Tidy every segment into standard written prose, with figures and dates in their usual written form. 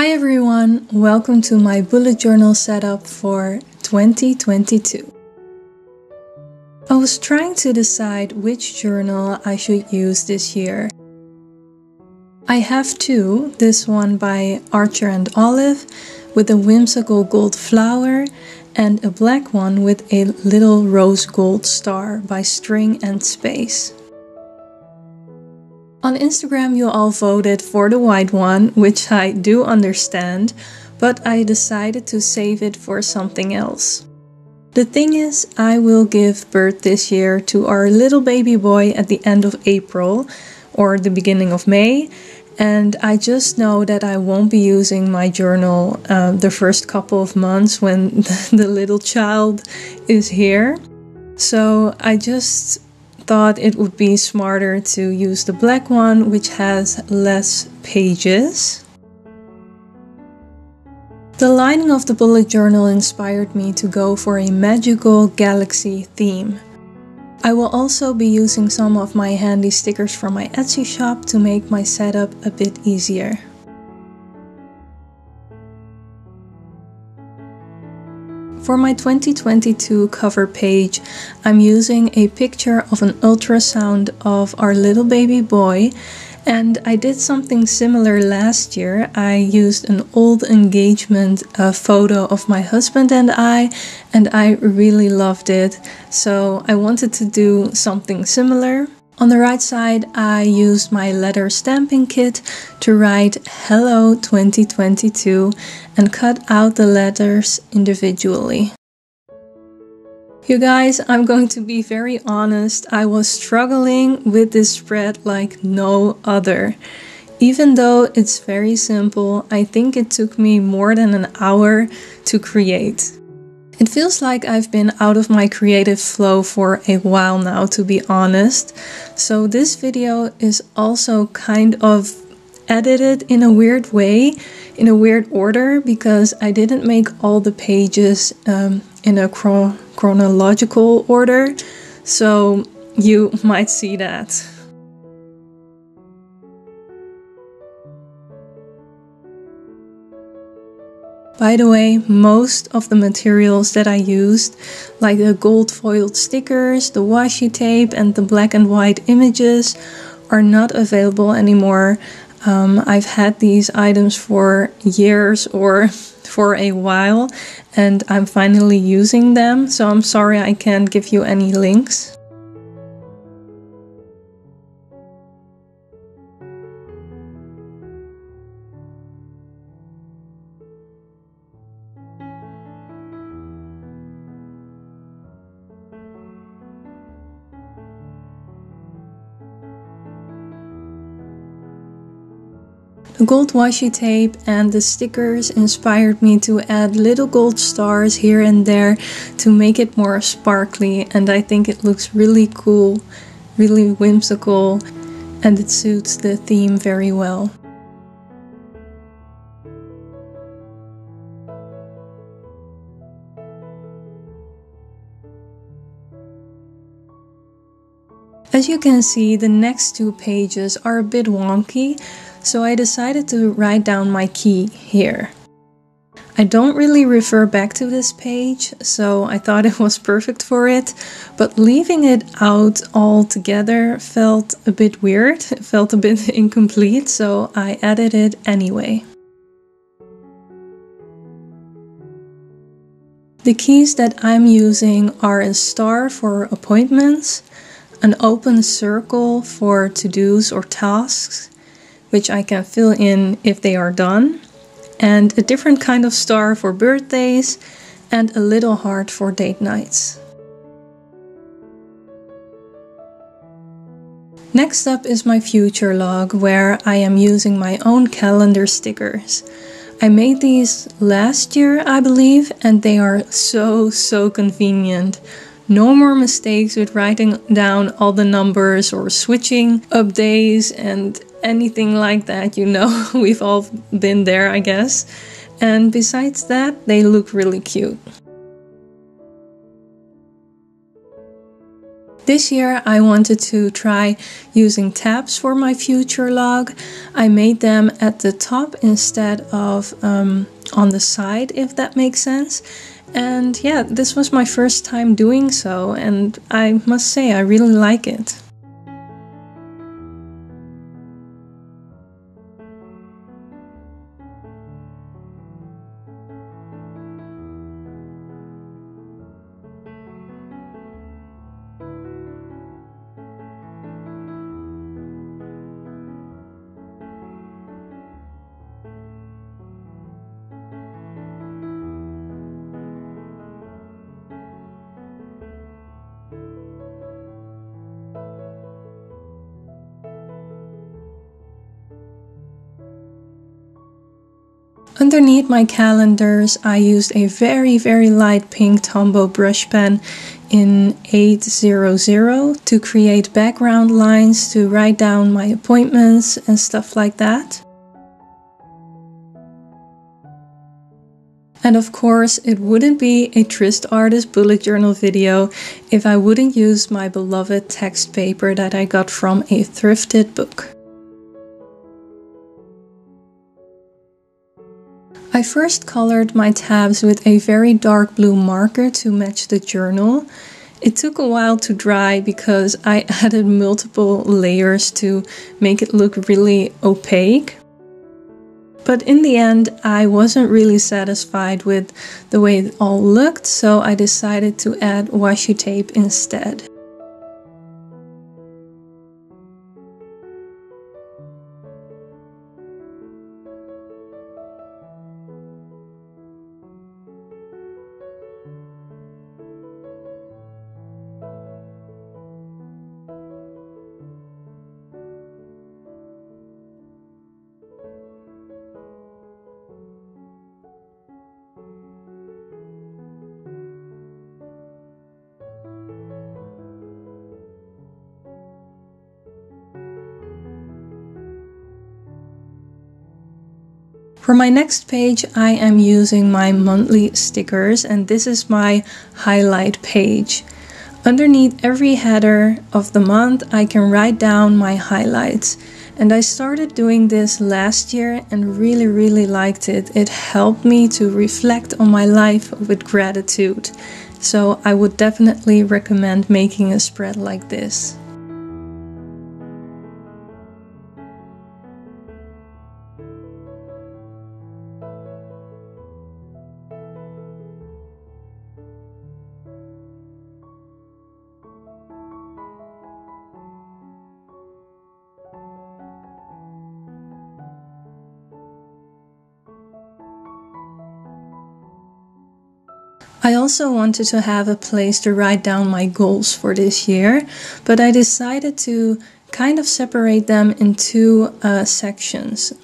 Hi everyone, welcome to my bullet journal setup for 2022. I was trying to decide which journal I should use this year. I have two, this one by Archer and Olive with a whimsical gold flower and a black one with a little rose gold star by String and Space. On Instagram you all voted for the white one, which I do understand, but I decided to save it for something else. The thing is, I will give birth this year to our little baby boy at the end of April or the beginning of May, and I just know that I won't be using my journal the first couple of months when the little child is here. So I just thought it would be smarter to use the black one, which has less pages. The lining of the bullet journal inspired me to go for a magical galaxy theme. I will also be using some of my handy stickers from my Etsy shop to make my setup a bit easier. For my 2022 cover page, I'm using a picture of an ultrasound of our little baby boy, and I did something similar last year. I used an old engagement photo of my husband and I really loved it, so I wanted to do something similar. On the right side, I used my letter stamping kit to write Hello 2022 and cut out the letters individually. You guys, I'm going to be very honest, I was struggling with this spread like no other. Even though it's very simple, I think it took me more than an hour to create. It feels like I've been out of my creative flow for a while now, to be honest. So this video is also kind of edited in a weird way, in a weird order, because I didn't make all the pages in a chronological order. So you might see that. By the way, most of the materials that I used, like the gold foiled stickers, the washi tape and the black and white images, are not available anymore. I've had these items for years or for a while, and I'm finally using them, so I'm sorry I can't give you any links. The gold washi tape and the stickers inspired me to add little gold stars here and there to make it more sparkly, and I think it looks really cool, really whimsical, and it suits the theme very well. As you can see, the next two pages are a bit wonky, so I decided to write down my key here. I don't really refer back to this page, so I thought it was perfect for it, but leaving it out altogether felt a bit weird, it felt a bit incomplete, so I added it anyway. The keys that I'm using are a star for appointments, an open circle for to-dos or tasks, which I can fill in if they are done, and a different kind of star for birthdays, and a little heart for date nights. Next up is my future log, where I am using my own calendar stickers. I made these last year, I believe, and they are so convenient. No more mistakes with writing down all the numbers or switching up days and anything like that, you know, we've all been there, I guess. And besides that, they look really cute. This year I wanted to try using tabs for my future log. I made them at the top instead of on the side, if that makes sense. And yeah, this was my first time doing so, and I must say I really like it. Underneath my calendars, I used a very light pink Tombow brush pen in 800 to create background lines to write down my appointments and stuff like that. And of course, it wouldn't be a TristArtist bullet journal video if I wouldn't use my beloved text paper that I got from a thrifted book. I first colored my tabs with a very dark blue marker to match the journal. It took a while to dry because I added multiple layers to make it look really opaque. But in the end, I wasn't really satisfied with the way it all looked, so I decided to add washi tape instead. For my next page, I am using my monthly stickers, and this is my highlight page. Underneath every header of the month, I can write down my highlights. And I started doing this last year and really liked it. It helped me to reflect on my life with gratitude. So I would definitely recommend making a spread like this. I also wanted to have a place to write down my goals for this year, but I decided to kind of separate them in two sections.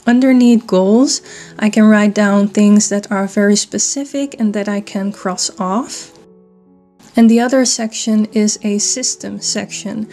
Underneath goals, I can write down things that are very specific and that I can cross off. And the other section is a system section,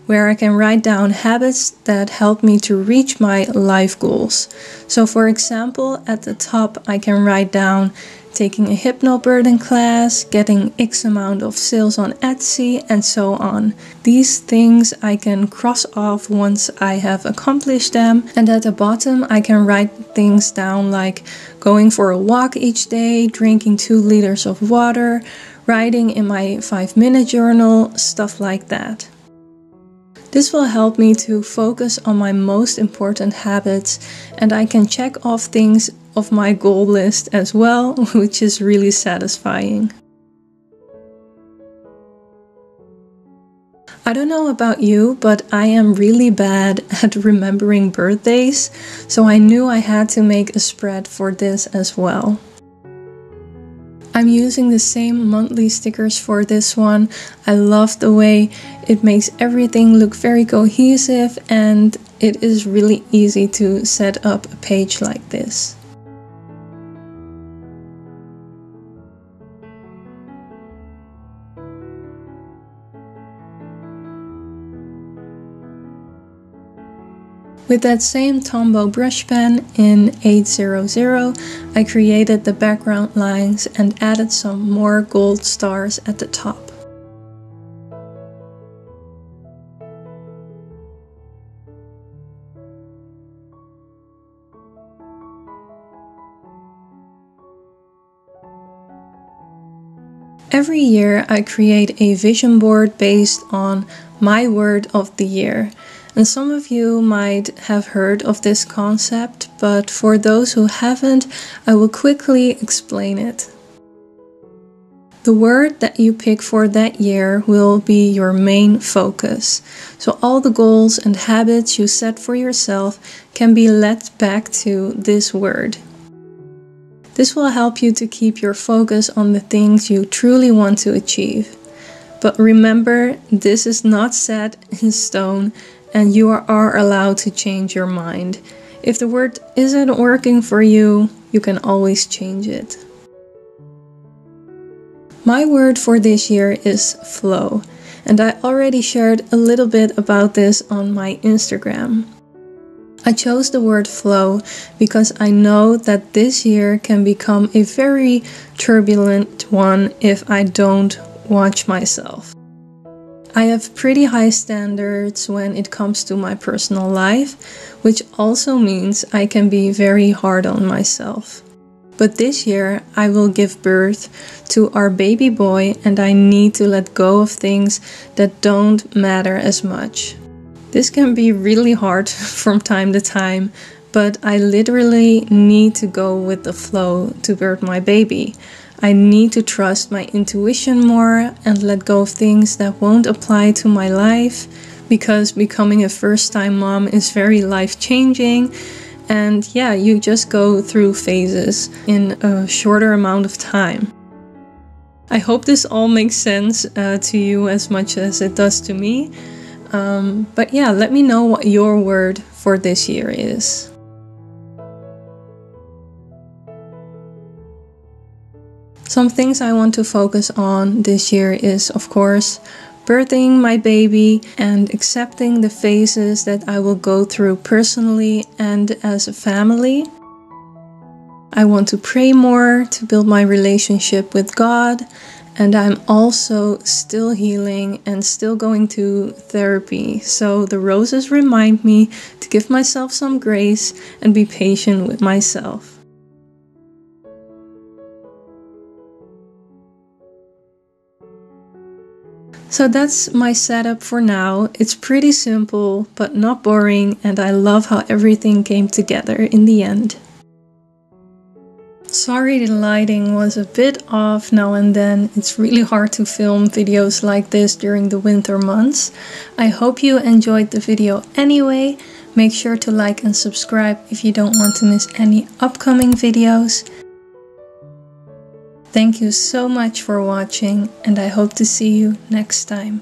where I can write down habits that help me to reach my life goals. So for example, at the top I can write down taking a hypnobirthing class, getting X amount of sales on Etsy, and so on. These things I can cross off once I have accomplished them. And at the bottom I can write things down like going for a walk each day, drinking 2 liters of water, writing in my 5-minute journal, stuff like that. This will help me to focus on my most important habits, and I can check off things of my goal list as well, which is really satisfying. I don't know about you, but I am really bad at remembering birthdays, so I knew I had to make a spread for this as well. I'm using the same monthly stickers for this one. I love the way it makes everything look very cohesive, and it is really easy to set up a page like this. With that same Tombow brush pen in 800, I created the background lines and added some more gold stars at the top. Every year I create a vision board based on my word of the year. And some of you might have heard of this concept, but for those who haven't, I will quickly explain it. The word that you pick for that year will be your main focus. So all the goals and habits you set for yourself can be led back to this word. This will help you to keep your focus on the things you truly want to achieve. But remember, this is not set in stone and you are allowed to change your mind. If the word isn't working for you, you can always change it. My word for this year is flow, and I already shared a little bit about this on my Instagram. I chose the word flow because I know that this year can become a very turbulent one if I don't watch myself. I have pretty high standards when it comes to my personal life, which also means I can be very hard on myself. But this year I will give birth to our baby boy and I need to let go of things that don't matter as much. This can be really hard from time to time, but I literally need to go with the flow to birth my baby. I need to trust my intuition more and let go of things that won't apply to my life, because becoming a first-time mom is very life-changing. And yeah, you just go through phases in a shorter amount of time. I hope this all makes sense to you as much as it does to me. But yeah, let me know what your word for this year is. Some things I want to focus on this year is, of course, birthing my baby and accepting the phases that I will go through personally and as a family. I want to pray more to build my relationship with God, and I'm also still healing and still going to therapy. So the roses remind me to give myself some grace and be patient with myself. So that's my setup for now. It's pretty simple, but not boring, and I love how everything came together in the end. Sorry the lighting was a bit off now and then. It's really hard to film videos like this during the winter months. I hope you enjoyed the video anyway. Make sure to like and subscribe if you don't want to miss any upcoming videos. Thank you so much for watching, and I hope to see you next time.